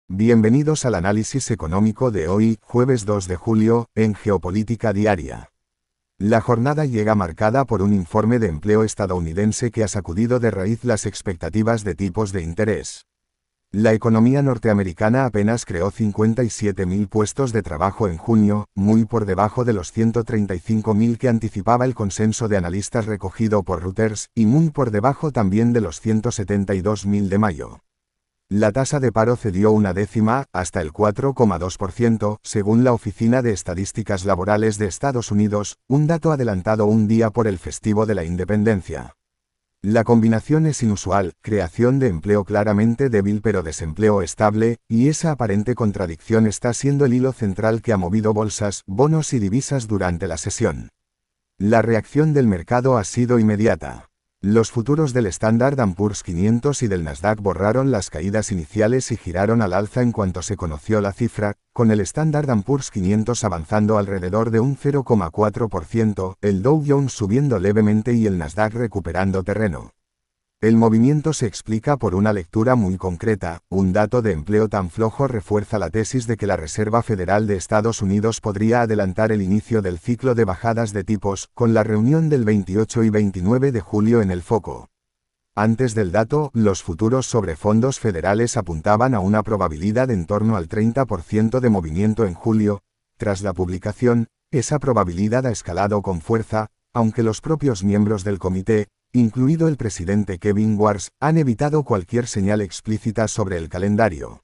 Bienvenidos al análisis económico de hoy, jueves 2 de julio, en Geopolítica Diaria. La jornada llega marcada por un informe de empleo estadounidense que ha sacudido de raíz las expectativas de tipos de interés. La economía norteamericana apenas creó 57.000 puestos de trabajo en junio, muy por debajo de los 135.000 que anticipaba el consenso de analistas recogido por Reuters, y muy por debajo también de los 172.000 de mayo. La tasa de paro cedió una décima, hasta el 4,2%, según la Oficina de Estadísticas Laborales de Estados Unidos, un dato adelantado un día por el festivo de la Independencia. La combinación es inusual, creación de empleo claramente débil pero desempleo estable, y esa aparente contradicción está siendo el hilo central que ha movido bolsas, bonos y divisas durante la sesión. La reacción del mercado ha sido inmediata. Los futuros del Standard & Poor's 500 y del Nasdaq borraron las caídas iniciales y giraron al alza en cuanto se conoció la cifra, con el Standard & Poor's 500 avanzando alrededor de un 0,4%, el Dow Jones subiendo levemente y el Nasdaq recuperando terreno. El movimiento se explica por una lectura muy concreta. Un dato de empleo tan flojo refuerza la tesis de que la Reserva Federal de Estados Unidos podría adelantar el inicio del ciclo de bajadas de tipos, con la reunión del 28 y 29 de julio en el foco. Antes del dato, los futuros sobre fondos federales apuntaban a una probabilidad en torno al 30% de movimiento en julio. Tras la publicación, esa probabilidad ha escalado con fuerza, aunque los propios miembros del comité, incluido el presidente Kevin Warsh, han evitado cualquier señal explícita sobre el calendario.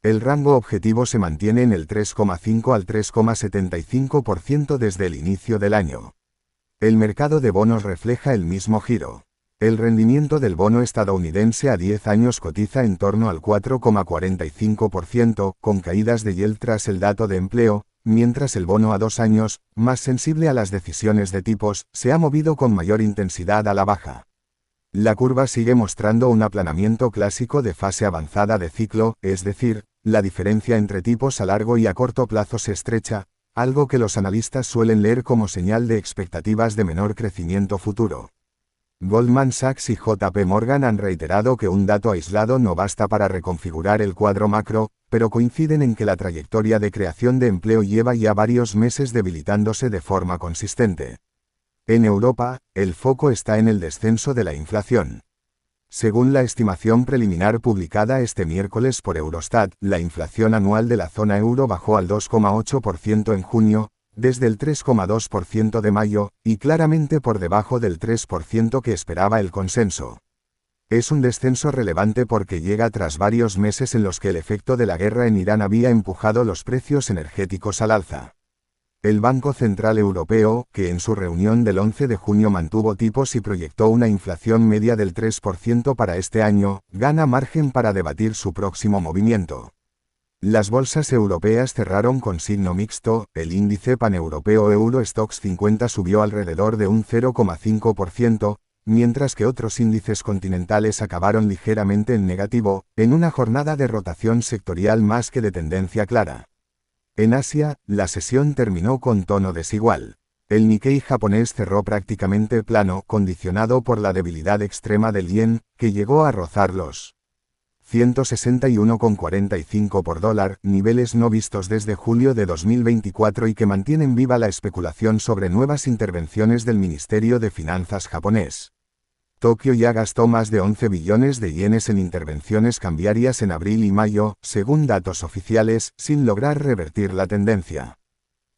El rango objetivo se mantiene en el 3,5 al 3,75% desde el inicio del año. El mercado de bonos refleja el mismo giro. El rendimiento del bono estadounidense a 10 años cotiza en torno al 4,45%, con caídas de yield tras el dato de empleo, mientras el bono a 2 años, más sensible a las decisiones de tipos, se ha movido con mayor intensidad a la baja. La curva sigue mostrando un aplanamiento clásico de fase avanzada de ciclo, es decir, la diferencia entre tipos a largo y a corto plazo se estrecha, algo que los analistas suelen leer como señal de expectativas de menor crecimiento futuro. Goldman Sachs y JP Morgan han reiterado que un dato aislado no basta para reconfigurar el cuadro macro, pero coinciden en que la trayectoria de creación de empleo lleva ya varios meses debilitándose de forma consistente. En Europa, el foco está en el descenso de la inflación. Según la estimación preliminar publicada este miércoles por Eurostat, la inflación anual de la zona euro bajó al 2,8% en junio, desde el 3,2% de mayo, y claramente por debajo del 3% que esperaba el consenso. Es un descenso relevante porque llega tras varios meses en los que el efecto de la guerra en Irán había empujado los precios energéticos al alza. El Banco Central Europeo, que en su reunión del 11 de junio mantuvo tipos y proyectó una inflación media del 3% para este año, gana margen para debatir su próximo movimiento. Las bolsas europeas cerraron con signo mixto. El índice paneuropeo Euro Stoxx 50 subió alrededor de un 0,5%, mientras que otros índices continentales acabaron ligeramente en negativo, en una jornada de rotación sectorial más que de tendencia clara. En Asia, la sesión terminó con tono desigual. El Nikkei japonés cerró prácticamente plano, condicionado por la debilidad extrema del yen, que llegó a rozar los 161,45 por dólar, niveles no vistos desde julio de 2024 y que mantienen viva la especulación sobre nuevas intervenciones del Ministerio de Finanzas japonés. Tokio ya gastó más de 11 billones de yenes en intervenciones cambiarias en abril y mayo, según datos oficiales, sin lograr revertir la tendencia.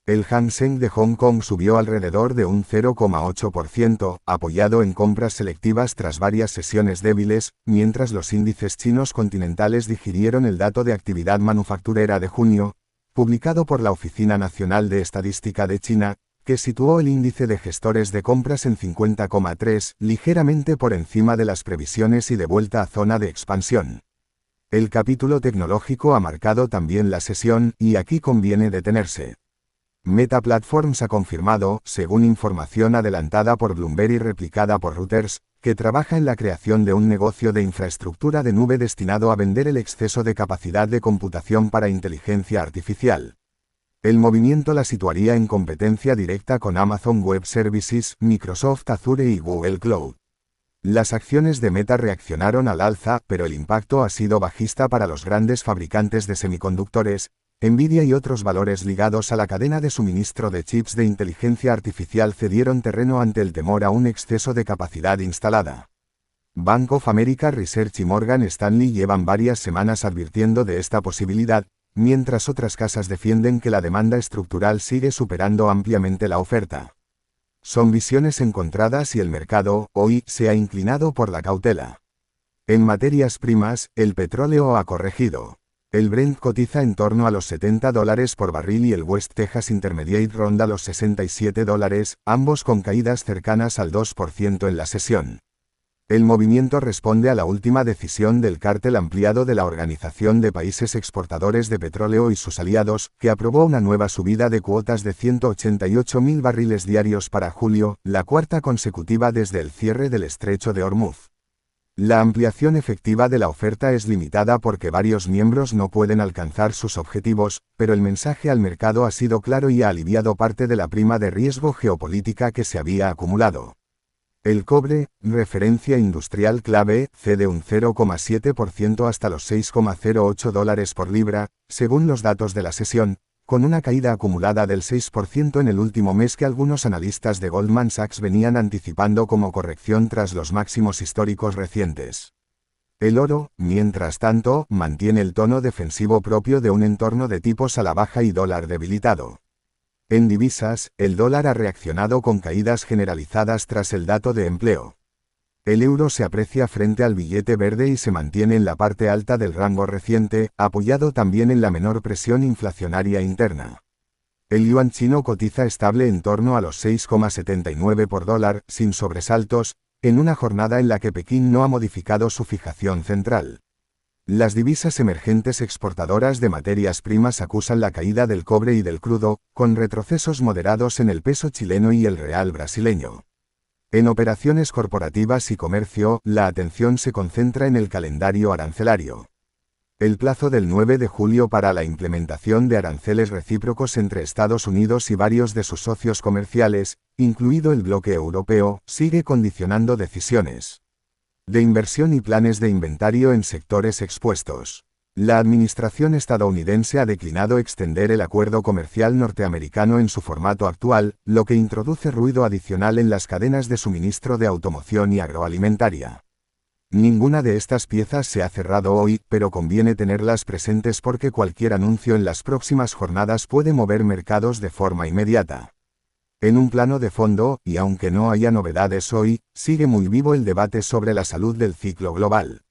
El Hang Seng de Hong Kong subió alrededor de un 0,8%, apoyado en compras selectivas tras varias sesiones débiles, mientras los índices chinos continentales digirieron el dato de actividad manufacturera de junio, publicado por la Oficina Nacional de Estadística de China, que situó el índice de gestores de compras en 50,3, ligeramente por encima de las previsiones y de vuelta a zona de expansión. El capítulo tecnológico ha marcado también la sesión, y aquí conviene detenerse. Meta Platforms ha confirmado, según información adelantada por Bloomberg y replicada por Reuters, que trabaja en la creación de un negocio de infraestructura de nube destinado a vender el exceso de capacidad de computación para inteligencia artificial. El movimiento la situaría en competencia directa con Amazon Web Services, Microsoft Azure y Google Cloud. Las acciones de Meta reaccionaron al alza, pero el impacto ha sido bajista para los grandes fabricantes de semiconductores, Nvidia y otros valores ligados a la cadena de suministro de chips de inteligencia artificial cedieron terreno ante el temor a un exceso de capacidad instalada. Bank of America Research y Morgan Stanley llevan varias semanas advirtiendo de esta posibilidad, mientras otras casas defienden que la demanda estructural sigue superando ampliamente la oferta. Son visiones encontradas y el mercado, hoy, se ha inclinado por la cautela. En materias primas, el petróleo ha corregido. El Brent cotiza en torno a los $70 por barril y el West Texas Intermediate ronda los $67, ambos con caídas cercanas al 2% en la sesión. El movimiento responde a la última decisión del cártel ampliado de la Organización de Países Exportadores de Petróleo y sus aliados, que aprobó una nueva subida de cuotas de 188.000 barriles diarios para julio, la cuarta consecutiva desde el cierre del Estrecho de Hormuz. La ampliación efectiva de la oferta es limitada porque varios miembros no pueden alcanzar sus objetivos, pero el mensaje al mercado ha sido claro y ha aliviado parte de la prima de riesgo geopolítica que se había acumulado. El cobre, referencia industrial clave, cede un 0,7% hasta los $6,08 por libra, según los datos de la sesión, con una caída acumulada del 6% en el último mes que algunos analistas de Goldman Sachs venían anticipando como corrección tras los máximos históricos recientes. El oro, mientras tanto, mantiene el tono defensivo propio de un entorno de tipos a la baja y dólar debilitado. En divisas, el dólar ha reaccionado con caídas generalizadas tras el dato de empleo. El euro se aprecia frente al billete verde y se mantiene en la parte alta del rango reciente, apoyado también en la menor presión inflacionaria interna. El yuan chino cotiza estable en torno a los 6,79 por dólar, sin sobresaltos, en una jornada en la que Pekín no ha modificado su fijación central. Las divisas emergentes exportadoras de materias primas acusan la caída del cobre y del crudo, con retrocesos moderados en el peso chileno y el real brasileño. En operaciones corporativas y comercio, la atención se concentra en el calendario arancelario. El plazo del 9 de julio para la implementación de aranceles recíprocos entre Estados Unidos y varios de sus socios comerciales, incluido el bloque europeo, sigue condicionando decisiones de inversión y planes de inventario en sectores expuestos. La administración estadounidense ha declinado extender el acuerdo comercial norteamericano en su formato actual, lo que introduce ruido adicional en las cadenas de suministro de automoción y agroalimentaria. Ninguna de estas piezas se ha cerrado hoy, pero conviene tenerlas presentes porque cualquier anuncio en las próximas jornadas puede mover mercados de forma inmediata. En un plano de fondo, y aunque no haya novedades hoy, sigue muy vivo el debate sobre la salud del ciclo global.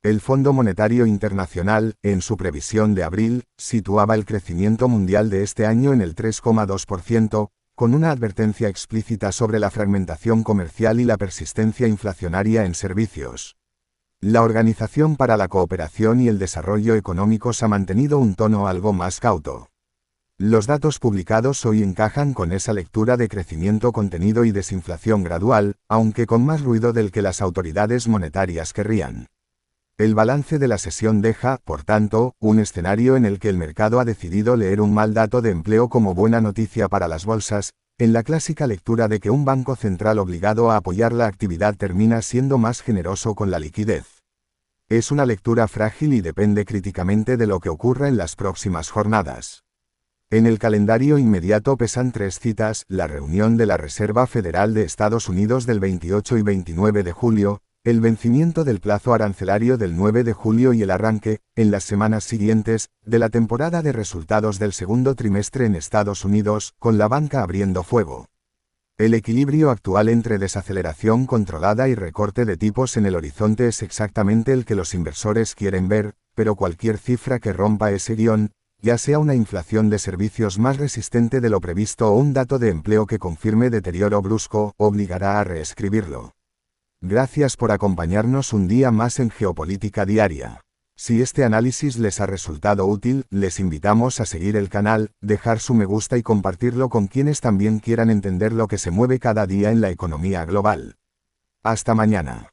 El Fondo Monetario Internacional, en su previsión de abril, situaba el crecimiento mundial de este año en el 3,2%, con una advertencia explícita sobre la fragmentación comercial y la persistencia inflacionaria en servicios. La Organización para la Cooperación y el Desarrollo Económicos ha mantenido un tono algo más cauto. Los datos publicados hoy encajan con esa lectura de crecimiento contenido y desinflación gradual, aunque con más ruido del que las autoridades monetarias querrían. El balance de la sesión deja, por tanto, un escenario en el que el mercado ha decidido leer un mal dato de empleo como buena noticia para las bolsas, en la clásica lectura de que un banco central obligado a apoyar la actividad termina siendo más generoso con la liquidez. Es una lectura frágil y depende críticamente de lo que ocurra en las próximas jornadas. En el calendario inmediato pesan tres citas: la reunión de la Reserva Federal de Estados Unidos del 28 y 29 de julio, el vencimiento del plazo arancelario del 9 de julio y el arranque, en las semanas siguientes, de la temporada de resultados del segundo trimestre en Estados Unidos, con la banca abriendo fuego. El equilibrio actual entre desaceleración controlada y recorte de tipos en el horizonte es exactamente el que los inversores quieren ver, pero cualquier cifra que rompa ese guión, ya sea una inflación de servicios más resistente de lo previsto o un dato de empleo que confirme deterioro brusco, obligará a reescribirlo. Gracias por acompañarnos un día más en Geopolítica Diaria. Si este análisis les ha resultado útil, les invitamos a seguir el canal, dejar su me gusta y compartirlo con quienes también quieran entender lo que se mueve cada día en la economía global. Hasta mañana.